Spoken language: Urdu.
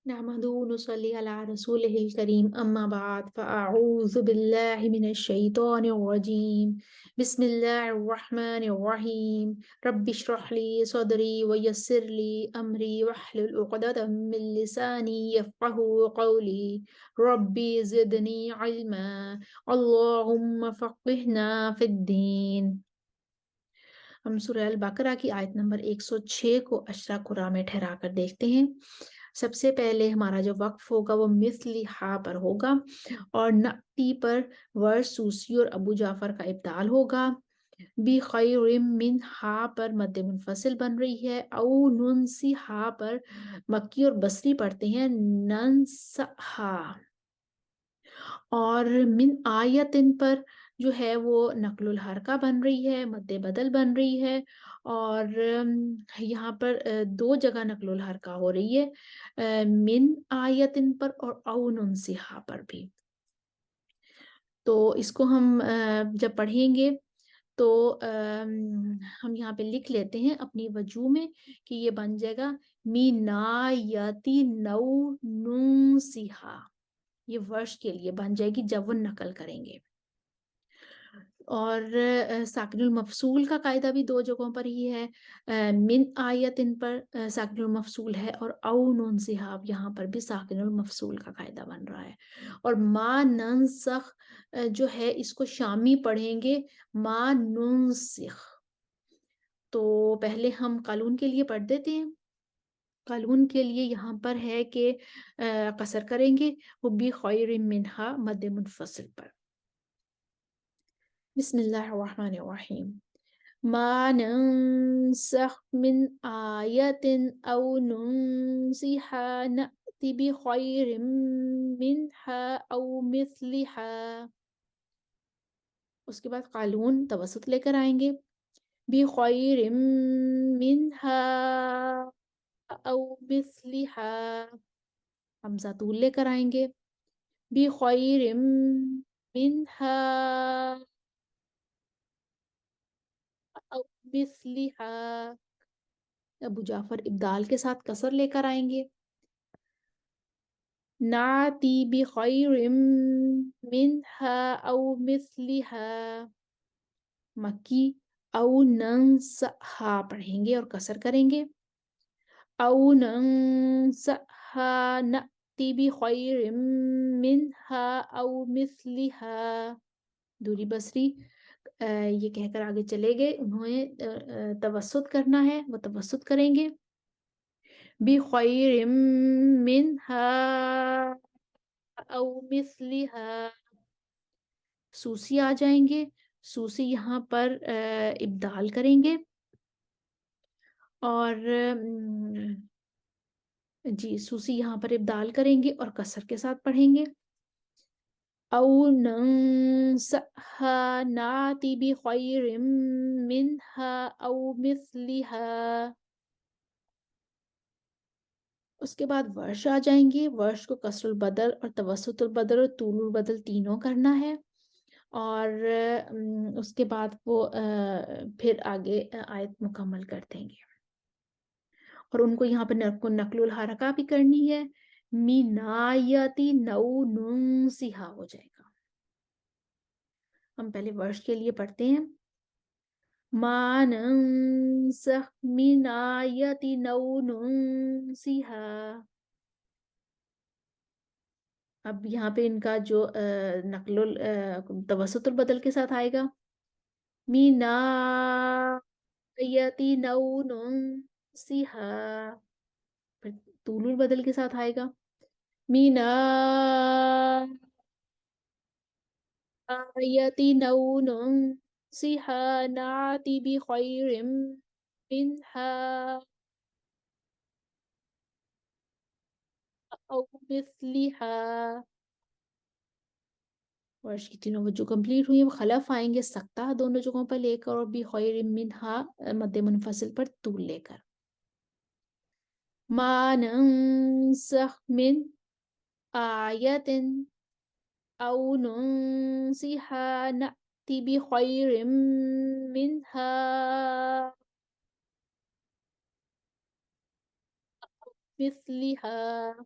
نحمده ونصلي على رسوله الكريم أما بعد فأعوذ بالله من الشيطان الرجيم بسم الله الرحمن الرحيم رب اشرح لي صدري ويسر لي أمري واحلل عقدة من لساني يفقه قولي ربي زدني علما اللهم فقهنا في الدين. ہم سورہ البقرہ کی آیت نمبر 106 کو اشرا قرآن میں ٹھہرا کر دیکھتے ہیں۔ سب سے پہلے ہمارا جو وقف ہوگا وہ مثلی ہا پر ہوگا اور نقطی پر ورس سوسی اور ابو جعفر کا ابدال ہوگا۔ بی خیر من ہا پر مد منفصل بن رہی ہے، او نن سی ہا پر مکی اور بصری پڑھتے ہیں ننسہا، اور من آیتن پر جو ہے وہ نقل الحرکہ بن رہی ہے، مد بدل بن رہی ہے، اور یہاں پر دو جگہ نقل الحرکہ ہو رہی ہے، من آیتن پر اور او ننسہا پر بھی۔ تو اس کو ہم جب پڑھیں گے تو ہم یہاں پہ لکھ لیتے ہیں اپنی وجوہ میں کہ یہ بن جائے گا مینایتی نو ننسہا، یہ ورش کے لیے بن جائے گی جب وہ نقل کریں گے۔ اور ساکن المفصول کا قاعدہ بھی دو جگہوں پر ہی ہے، من آیت ان پر ساکن المفصول ہے، اور او نون صحاب یہاں پر بھی ساکن المفصول کا قاعدہ بن رہا ہے۔ اور ما ننسخ جو ہے اس کو شامی پڑھیں گے ما ننسخ۔ تو پہلے ہم قالون کے لیے پڑھ دیتے ہیں۔ قالون کے لیے یہاں پر ہے کہ قصر کریں گے وہ بھی خیر منہا مد منفصل پر۔ بسم اللہ الرحمن الرحیم ما ننسخ من آیت او ننسها نأتی بخیر منها او مثلها۔ اس کے بعد قالون توسط لے کر آئیں گے، بخیر منها او مثلها، حمزہ طول لے کر آئیں گے، بخیر منها او مثلها، ابو جعفر ابدال کے ساتھ کسر لے کر آئیں گے، ناتی بخیر منها او مثلها، مکی او ننسہا پڑھیں گے اور کسر کریں گے، او ننسہا نأتی بخیر منها او مثلها، دوری بصری یہ کہہ کر آگے چلے گئے، انہوں نے توسط کرنا ہے، وہ توسط کریں گے، بخیر منها او مثلها، سوسی آ جائیں گے، سوسی یہاں پر ابدال کریں گے، اور جی سوسی یہاں پر ابدال کریں گے اور کسر کے ساتھ پڑھیں گے، او ننسہا ناتی بخیر منها او مثلها۔ اس کے بعد ورش آ جائیں گے، ورش کو کسر البدل اور توسط البدل اور طول البدل تینوں کرنا ہے، اور اس کے بعد وہ پھر آگے آیت مکمل کر دیں گے، اور ان کو یہاں پر نقل الحرکہ بھی کرنی ہے، مینایتی نو ننسہا ہو جائے گا۔ ہم پہلے ورش کے لیے پڑھتے ہیں، ما ننسخ من آیت نو ننسہا۔ اب یہاں پہ ان کا جو توسط البدل کے ساتھ آئے گا، من آیت نو ننسہا، پھر طول البدل کے ساتھ آئے گا، من آیت نو ننسہا ناتی بخیر منها او مثلها۔ ورش کی تینوں وجہ کمپلیٹ ہوئی ہیں، خلف آئیں گے سکتہ دونوں جگہوں پر لے کر، اور بھی خیر منہا مد منفصل پر طول لے کر، ما ننسخ من آیت او ننسها نأتی بخیر منها مثلها۔